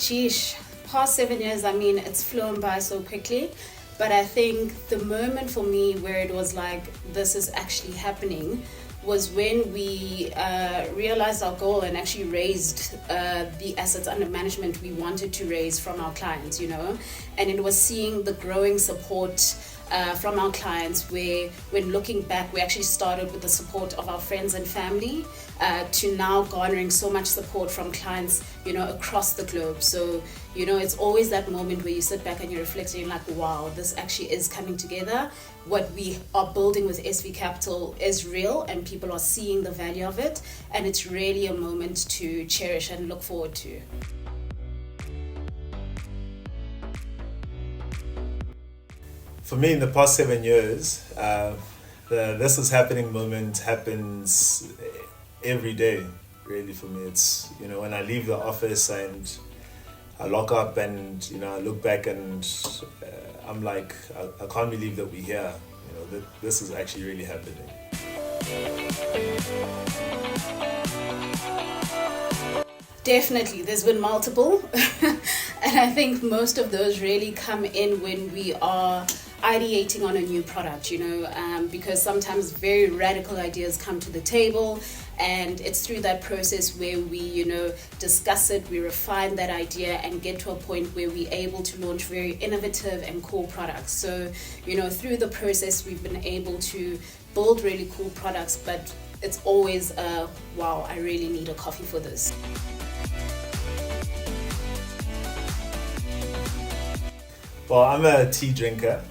Geesh, past 7 years, I mean, it's flown by so quickly. But I think the moment for me where it was like, this is actually happening, was when we realized our goal and actually raised the assets under management we wanted to raise from our clients, you know. And it was seeing the growing support from our clients, where when looking back, we actually started with the support of our friends and family to now garnering so much support from clients, you know, across the globe. So, you know, it's always that moment where you sit back and you reflect and you're like, wow, this actually is coming together. What we are building with SV Capital is real and people are seeing the value of it. And it's really a moment to cherish and look forward to. For me, in the past 7 years, the this is happening moment happens every day, really, for me. It's, you know, when I leave the office and I lock up and, you know, I look back and I'm like, I can't believe that we're here. You know, that this is actually really happening. Definitely, there's been multiple. And I think most of those really come in when we are ideating on a new product, you know, because sometimes very radical ideas come to the table, and it's through that process where we, you know, discuss it, we refine that idea and get to a point where we're able to launch very innovative and cool products. So, you know, through the process we've been able to build really cool products, but it's always wow, I really need a coffee for this. Well, I'm a tea drinker,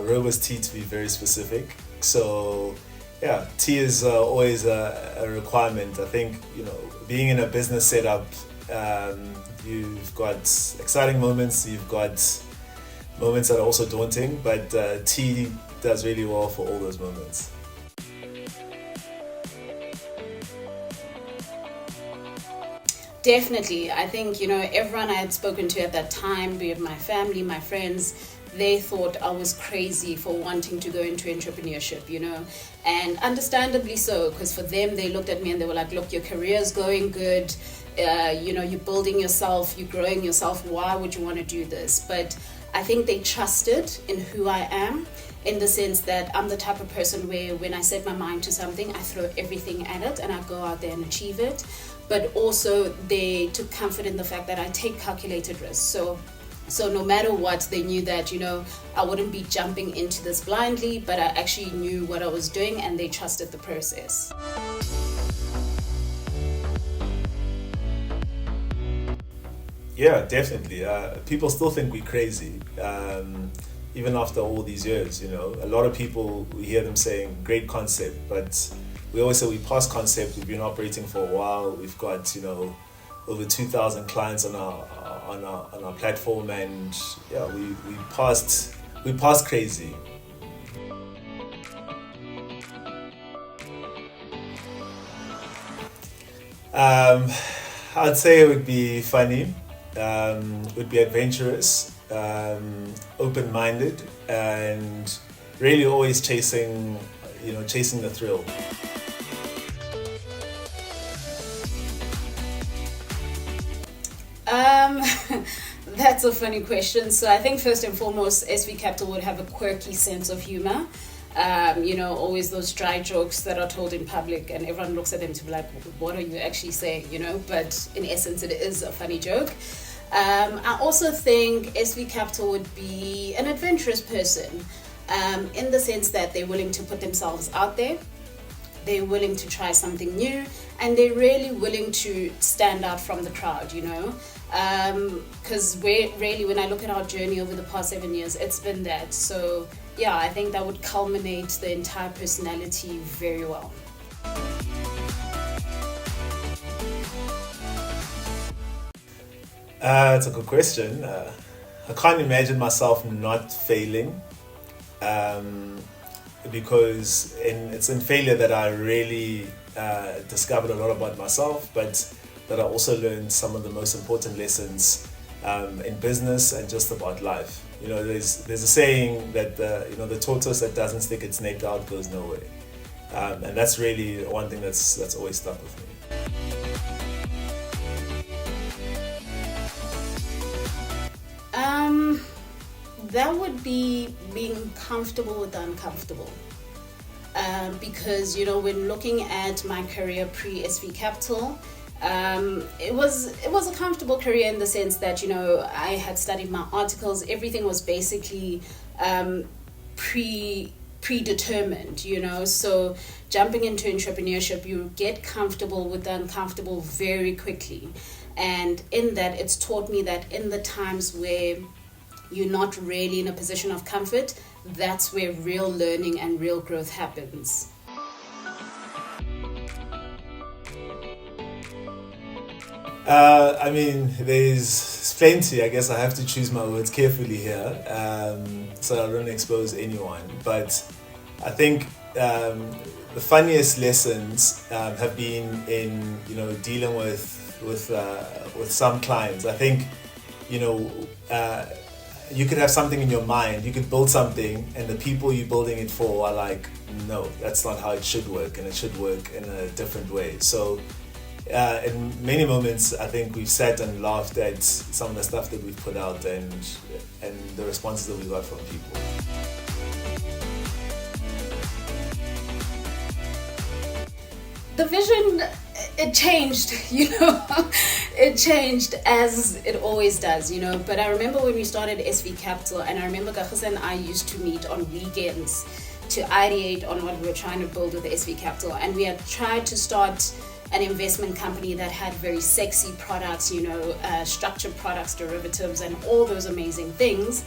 robust tea to be very specific. So, yeah, tea is always a requirement. I think, you know, being in a business setup, you've got exciting moments, you've got moments that are also daunting, but tea does really well for all those moments. Definitely. I think, you know, everyone I had spoken to at that time, be it my family, my friends, they thought I was crazy for wanting to go into entrepreneurship, you know, and understandably so, because for them, they looked at me and they were like, look, your career's going good, you know, you're building yourself, you're growing yourself, why would you want to do this? But I think they trusted in who I am, in the sense that I'm the type of person where when I set my mind to something, I throw everything at it and I go out there and achieve it. But also they took comfort in the fact that I take calculated risks. So no matter what, they knew that, you know, I wouldn't be jumping into this blindly, but I actually knew what I was doing and they trusted the process. Yeah, definitely. People still think we're crazy, even after all these years, you know. A lot of people, we hear them saying, great concept, but we always say we past concept, we've been operating for a while, we've got, you know, over 2,000 clients on our platform, and yeah, we passed crazy. I'd say it would be funny, would be adventurous, open-minded, and really always chasing the thrill. That's a funny question. So I think first and foremost, SV Capital would have a quirky sense of humor. You know, always those dry jokes that are told in public and everyone looks at them to be like, what are you actually saying, you know? But in essence, it is a funny joke. I also think SV Capital would be an adventurous person, in the sense that they're willing to put themselves out there. They're willing to try something new, and they're really willing to stand out from the crowd, you know. Because really, when I look at our journey over the past 7 years, it's been that. So yeah, I think that would culminate the entire personality very well. It's a good question. I can't imagine myself not failing, because it's in failure that I really discovered a lot about myself, but that I also learned some of the most important lessons in business and just about life, there's a saying that the tortoise that doesn't stick its neck out goes nowhere, and that's really one thing that's always stuck with me. That would be being comfortable with the uncomfortable. Because when looking at my career pre SV Capital, it was a comfortable career in the sense that I had studied my articles. Everything was basically predetermined. So jumping into entrepreneurship, you get comfortable with the uncomfortable very quickly, and in that, it's taught me that in the times where you're not really in a position of comfort, that's where real learning and real growth happens. There's plenty. I guess I have to choose my words carefully here, so I don't expose anyone. But I think the funniest lessons have been in dealing with some clients. I think you could have something in your mind, you could build something, and the people you're building it for are like, no, that's not how it should work, and it should work in a different way. So in many moments, I think we've sat and laughed at some of the stuff that we've put out and the responses that we got from people. The vision, it changed, it changed as it always does, but I remember when we started SV Capital, and I remember Kagiso and I used to meet on weekends to ideate on what we were trying to build with SV Capital, and we had tried to start an investment company that had very sexy products, structured products, derivatives, and all those amazing things.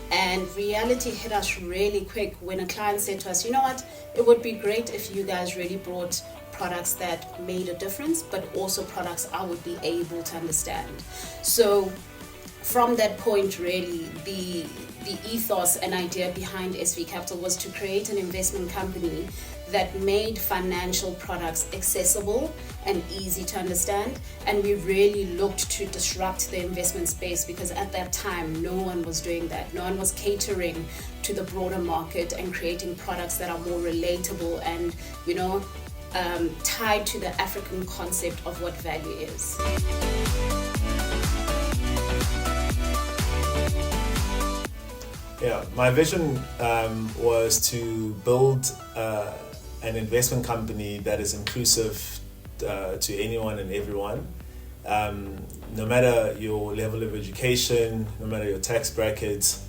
And reality hit us really quick when a client said to us, you know what, it would be great if you guys really brought products that made a difference, but also products I would be able to understand. So from that point, really, the ethos and idea behind SV Capital was to create an investment company that made financial products accessible and easy to understand. And we really looked to disrupt the investment space, because at that time, no one was doing that. No one was catering to the broader market and creating products that are more relatable and, tied to the African concept of what value is. Yeah, my vision was to build an investment company that is inclusive to anyone and everyone, no matter your level of education, no matter your tax bracket.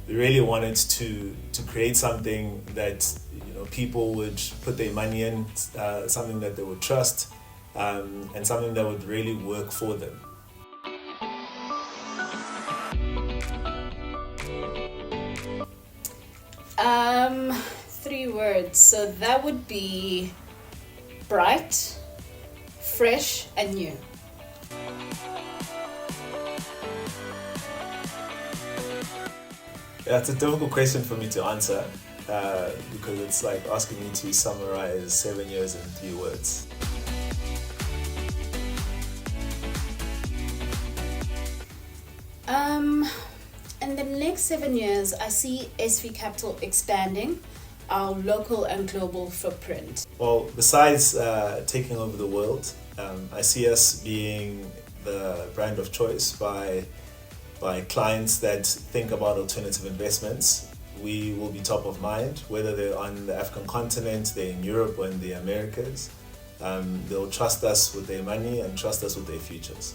We really wanted to create something that people would put their money in, something that they would trust, and something that would really work for them. Three words. So that would be bright, fresh, and new. Yeah, it's a difficult question for me to answer because it's like asking me to summarize 7 years in 3 words. In the next 7 years, I see SV Capital expanding our local and global footprint. Well, besides taking over the world, I see us being the brand of choice by clients that think about alternative investments. We will be top of mind, whether they're on the African continent, they're in Europe, or in the Americas. They'll trust us with their money and trust us with their futures.